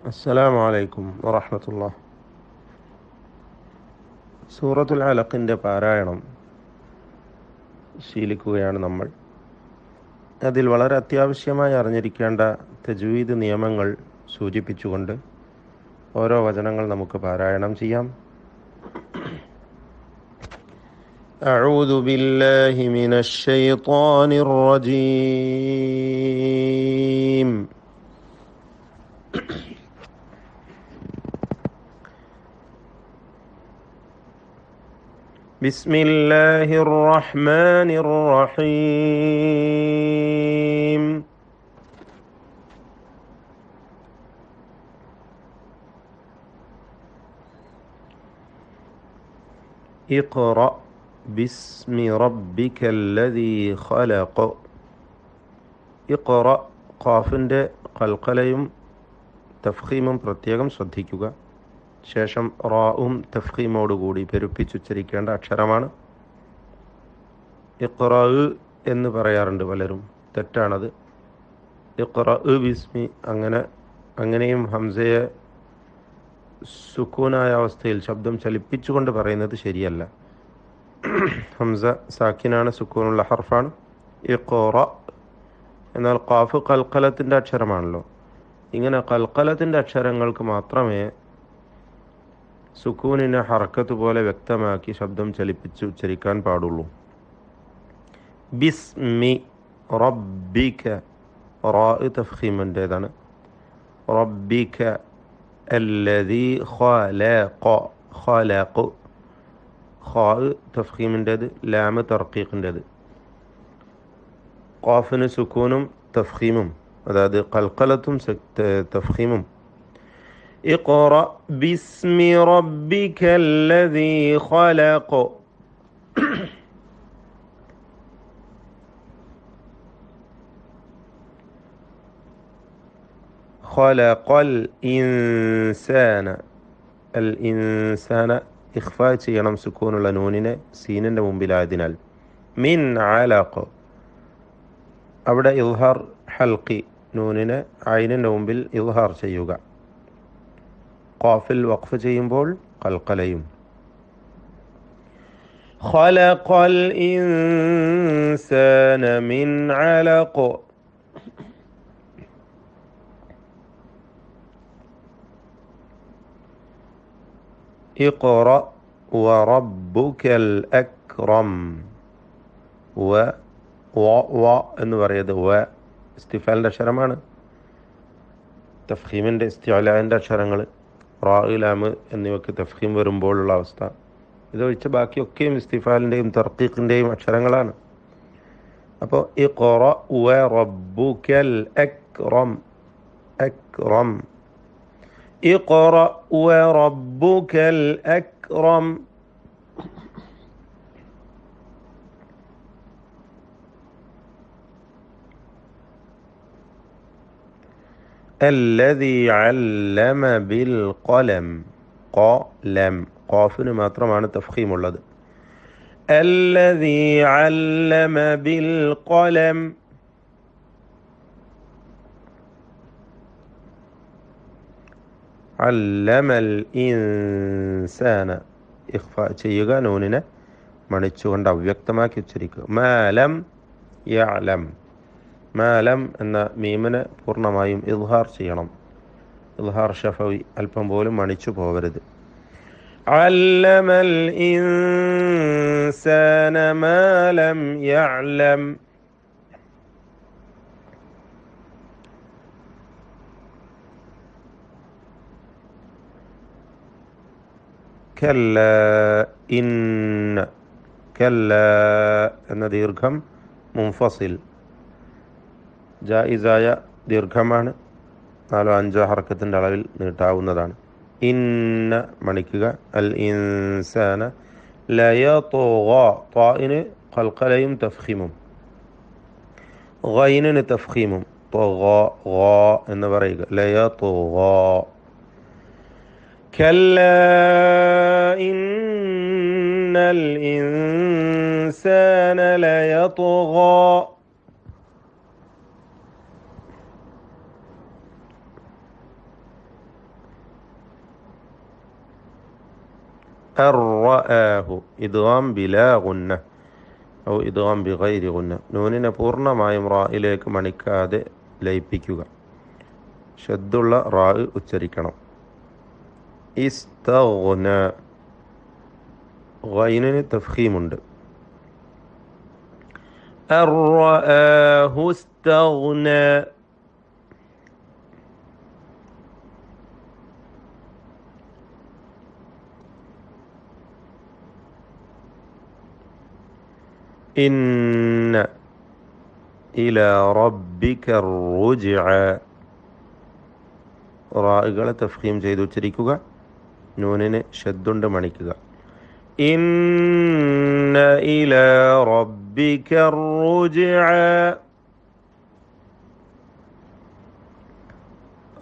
അസ്സലാമു അലൈക്കും വറഹ്മത്തുള്ളാഹി. സൂറത്തുൽ അലഖിൻ്റെ പാരായണം ശീലിക്കുകയാണ് നമ്മൾ. അതിൽ വളരെ അത്യാവശ്യമായി അറിഞ്ഞിരിക്കേണ്ട തജ്വീദ് നിയമങ്ങൾ സൂചിപ്പിച്ചുകൊണ്ട് ഓരോ വചനങ്ങൾ നമുക്ക് പാരായണം ചെയ്യാം. അഊദു ബില്ലാഹി മിനശ് ശൈത്വാനിർ റജീം. ബിസ്മില്ലാഹിർ റഹ്മാനിർ റഹീം. ഇഖ്റ ബിസ്മി റബ്ബിക്കല്ലദീ ഖലഖ്. ഇഖ്റ, ഖാഫിൻ്റെ ഖൽഖലയും തഫ്ഖീമും പ്രത്യേകം ശ്രദ്ധിക്കുക. ശേഷം റാവും തഫ്ഖീമോടുകൂടി പെരുപ്പിച്ചുച്ചരിക്കേണ്ട അക്ഷരമാണ്. ഇഖ്റ എന്ന് പറയാറുണ്ട് പലരും, തെറ്റാണത്. ഇഖ്റ ബിസ്മി, അങ്ങനെയും ഹംസയെ സുക്കൂനായ അവസ്ഥയിൽ ശബ്ദം ചലിപ്പിച്ചുകൊണ്ട് പറയുന്നത് ശരിയല്ല. ഹംസ സാക്കിനാണ്, സുക്കൂനുള്ള ഹർഫാണ്. ഇഖ്റ എന്നാൽ ഖാഫ് ഖൽഖലത്തിൻ്റെ അക്ഷരമാണല്ലോ. ഇങ്ങനെ ഖൽഖലത്തിൻ്റെ അക്ഷരങ്ങൾക്ക് മാത്രമേ സുക്കൂനിനെ ഹറക്കത്ത് പോലെ വ്യക്തമാക്കി ശബ്ദം ചലിപ്പിച്ച് ഉച്ചരിക്കാൻ പാടുള്ളൂ. ബിസ്മി റബ്ബിക, റാ തഫ്ഖീമിൻ്റേതാണ്. റബ്ബിക അല്ലദീ ഖലഖ, ഖലഖ, ഖാ തഫ്ഖീമിൻ്റേത്, ലാം തർഖീഖിൻ്റേത്. ഖാഫിന് സുക്കൂനും തഫ്ഖീമും, അതായത് ഖൽഖലത്തും തഫ്ഖീമും. ഇഖ്റ ബിസ്മി റബ്ബിക്കല്ലദീ ഖലഖ. ഖലഖൽ ഇൻസാന, അൽ ഇൻസാന ഇഖ്ഫാ ചെയ്യണം സുക്കൂനുള്ള നൂനിനെ സീനിൻ്റെ മുമ്പിലായതിനാൽ. മിൻ അലഖ, അവിടെ ഇൽഹാർ ഹൽഖി, നൂനിനെ ഐനിൻ്റെ മുമ്പിൽ ഇൽഹാർ ചെയ്യുക. ഖാഫിൽ വഖഫ് ചെയ്യുമ്പോൾ ഖൽഖലയും. ഖലഖൽ ഇൻസാന മിൻ അലഖ. ഇഖ്റ വറബ്ബുകൽ അക്രം. വ എന്ന് പറയുന്നത് വ ഇസ്തിഫാലിൻ്റെ അക്ഷരമാണ്. തഫ്ഖീമിൻ്റെ ഇസ്തിഅലാൻ്റെ അക്ഷരങ്ങൾ റാ, ലാം എന്നിവയ്ക്ക് തഫ്ഖീം വരുമ്പോഴുള്ള അവസ്ഥ. ഇതൊഴിച്ച ബാക്കിയൊക്കെയും ഇസ്തിഫാലിൻ്റെയും തർഖീഖിൻ്റെയും അക്ഷരങ്ങളാണ്. അപ്പോൾ ഇഖ്റ വറബ്ബുകൽ അക്രം, അക്രം. ഇഖ്റ വറബ്ബുകൽ അക്രം. അല്ലദീ അല്ലമ ബിൽ ഖലം, ഖലം, ഖാഫിന് മാത്രമാണ് തഫ്ഖീമുള്ളത്. അല്ലദീ അല്ലമ ബിൽ ഖലം. അല്ലമൽ ഇൻസാന ഇഖ്ഫാ ചെയ്യുക, നൂനിനെ മണിച്ചുകൊണ്ട് അവ്യക്തമാക്കി ഉച്ചരിക്കുക. മാലം യഅലം, മാലം എന്ന മീമിനെ പൂർണ്ണമായും ഇദ്ഹാർ ചെയ്യണം. ഇദ്ഹാർ ഷഫവി, അല്പം പോലും മണിച്ചു പോവരുത്. അല്ലമൽ ഇൻസാന മാലം യഅലം. കല്ല ഇന്ന, കല്ല എന്ന ദീർഘം മുൻഫസിൽ, ജായിസായ ദീർഘമാണ്. 4-5 ഹർക്കത്തിൻ്റെ അളവിൽ നീട്ടാവുന്നതാണ്. ഇന്ന മണിക്കുക. അൽ ഇൻസാന ലയത്ഗ, ത്വാഇന് ഖൽഖലയും തഫ്ഖീമും, ഗൈനിന് തഫ്ഖീമും. ത്വഗ എന്ന് പറയുക. ലയത്ഗ. കല്ലാ ഇന്നൽ ഇൻസാന ലയത്ഗ. അർറആഹു ഇദ്ഗാം ബിലാ ഗുന്ന ഔ ഇദ്ഗാം ബിഗൈരി ഗുന്ന. നൂനിനെ പൂർണ്ണമായും റായിലേക്ക് മണിക്കാതെ ലയിപ്പിക്കുക. ഷദ്ദുള്ള റാ ഉച്ചരിക്കണം. ഇസ്തഗ്ന ഗൈനിന് തഫ്ഖീമുണ്ട്. അർറആഹു ഇസ്തഗ്ന. ഇന്ന ഇലാ റബ്ബിക റുജ്അ. റാകളെ തഫ്ഖീം ചെയ്ത് ഉച്ചരിക്കുക. നൂനിന് ഷദ്ദുണ്ട് മണിക്കുക. ഇന്ന ഇലാ റബ്ബിക റുജ്അ.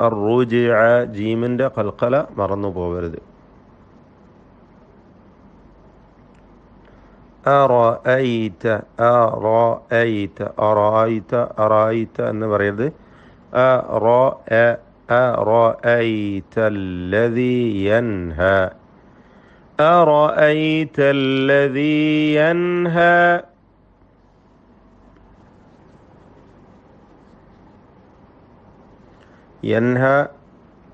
അർറുജ്അ ജീമിൻ്റെ ഖൽഖല മറന്നു പോകരുത്. അറഅയ്ത അറഅയ്ത അറഅയ്ത അറഅയ്ത എന്ന് പറയരുത്. أرأيت الذي ينهى أرأيت الذي ينهى. യൻഹ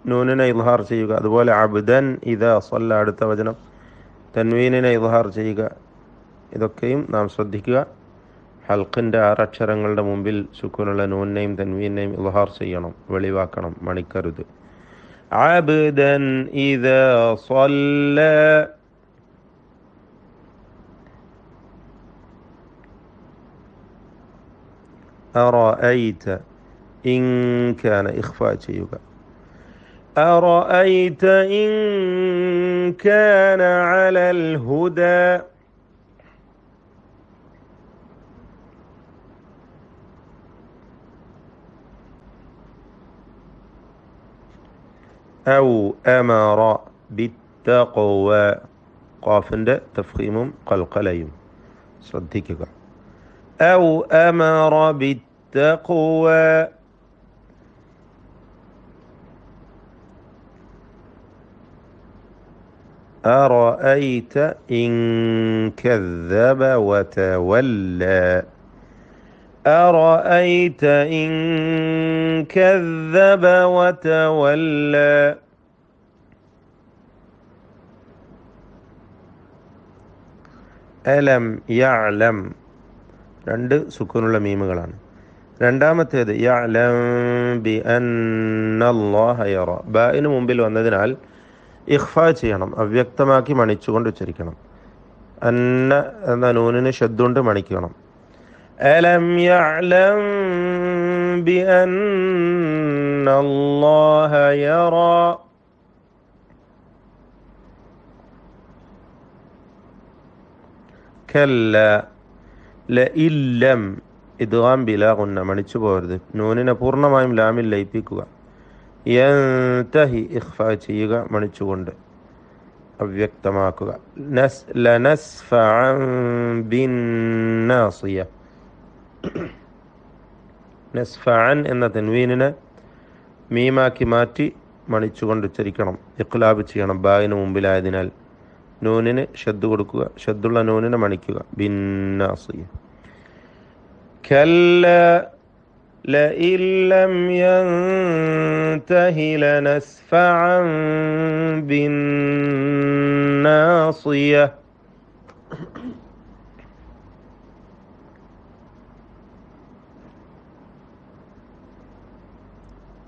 നൂനിനെ ഇദ്ഹാർ ചെയ്യുക. അതുപോലെ അബ്ദൻ ഇദാ സ്വല്ല അടുത്ത വചനം തൻവീനിനെ ഇദ്ഹാർ ചെയ്യുക. ഇതൊക്കെയും നാം ശ്രദ്ധിക്കുക. ഹൽക്കിൻ്റെ 6 അക്ഷരങ്ങളുടെ മുമ്പിൽ സുക്കൂനുള്ള നൂനിനെയും തൻവീനെയും ഇദ്ഹാർ ചെയ്യണം, വെളിവാക്കണം, മണിക്കരുത്. അബ്ദൻ ഇദാ സ്വല്ല. അറഅയ്ത ഇൻ കാന ഇഖ്ഫാ ചെയ്യുക. അറഅയ്ത ഇൻ കാന അലൽ ഹുദാ. ഔ അമറ ബിത്തഖ്വ. ഖാഫിൻ്റെ തഫ്ഖീമും ഖൽഖലയും ശ്രദ്ധിക്കുക. ഔ അമറ ബിത്തഖ്വ. أرأيت إن كذب وتولى. أرأيت إن كذب وتولى. ألم يعلم 2 സുക്കൂനുള്ള മീമുകളാണ്. രണ്ടാമത്തേത് യഅലം ബി അന്നല്ലാഹ യറ. ബാഇന് മുമ്പിൽ വന്നതിനാൽ ഇഖ്ഫാ ചെയ്യണം, അവ്യക്തമാക്കി മണിച്ചുകൊണ്ട് ഉച്ചരിക്കണം. അന്ന എന്ന നൂനിന് ഷദ്ദുണ്ട് മണിക്കണം. അലം യഅലം ബി അന്നല്ലാഹ യറ. കല്ല ലഇല്ലം ഇദ്ഗാം ബിലാ ഗുന്ന മണിച്ചു പോകരുത്. നൂനിനെ പൂർണ്ണമായും ലാമിൽ ലയിപ്പിക്കുക. യൻതഹി ഇഖ്ഫാ ചെയ്യുക, മണിച്ചുകൊണ്ട് അവ്യക്തമാക്കുക. ലനസ്ഫഅൻ ബിന്നാസിയ. നസ്ഫഅൻ എന്ന തൻവീനിനെ മീമാക്കി മാറ്റി മണിച്ചുകൊണ്ട് ഉച്ചരിക്കണം, ഇഖ്ലാബ് ചെയ്യണം. ബായിന് മുമ്പിലായതിനാൽ നൂനിന് ഷദ്ദ് കൊടുക്കുക, ഷദ്ദുള്ള നൂനിനെ മണിക്കുക. ബിന്നാസിയ. കല്ല ലഇൻ ലം യൻതഹി ലനസ്ഫഅൻ ബിന്നാസിയ.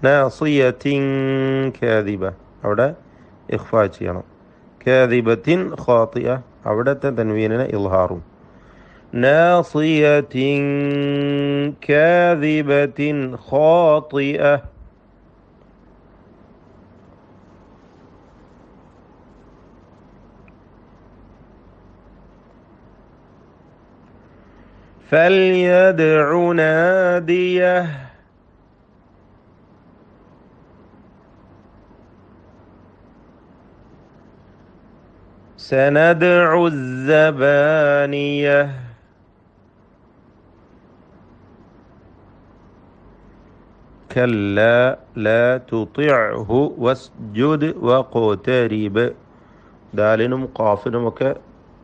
നാസിയത്തിൻ കാദിബ അവിടെ ഇഖ്ഫാ ചെയ്യണം. കാദിബത്തിൻ ഖാതിഅ അവിടത്തെ തൻവീനിനെ ഇൽഹാറും. നാസിയത്തിൻ കാദിബത്തിൻ ഖാതിഅ. ഫൽയദ്ഉ നാദിയഹ. سندع الزبانية. كلا لا تطعه واسجد واقترب. ദാലിനും ഖാഫിനുമൊക്കെ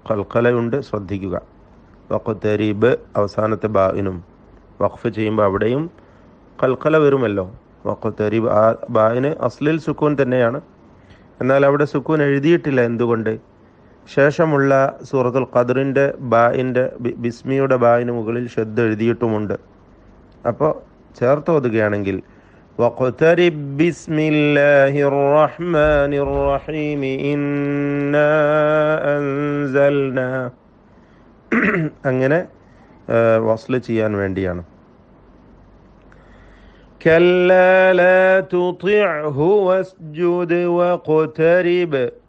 ഖൽഖലയുണ്ട്, ശ്രദ്ധിക്കുക. വഖ്തരിബ് അവസാനത്തെ ബാഇനും വഖഫ് ചെയ്യുമ്പോൾ അവിടെയും ഖൽഖല വരുമല്ലോ. വഖ്തരിബ് ആ ബാഇന് അസ്ലിൽ സുക്കൂൻ തന്നെയാണ്, എന്നാൽ അവിടെ സുക്കൂൻ എഴുതിയിട്ടില്ല. എന്തുകൊണ്ട്? ശേഷമുള്ള സൂറത്തുൽ ഖദ്റിൻ്റെ ബാഇൻ്റെ ബിസ്മിയുടെ ബാഇന് മുകളിൽ ഷദ്ദ എഴുതിയിട്ടുമുണ്ട്. അപ്പോൾ ചേർത്ത് ഓതുകയാണെങ്കിൽ വഖ്തരിബ് ബിസ്മില്ലാഹിർ റഹ്മാനിർ റഹീം ഇന്നാ അൻസൽനാ, അങ്ങനെ വസ്ല് ചെയ്യാൻ വേണ്ടിയാണ്. കല്ലാ ലാ തുതിഅഹു വസ്ജുദ് വഖ്തരിബ്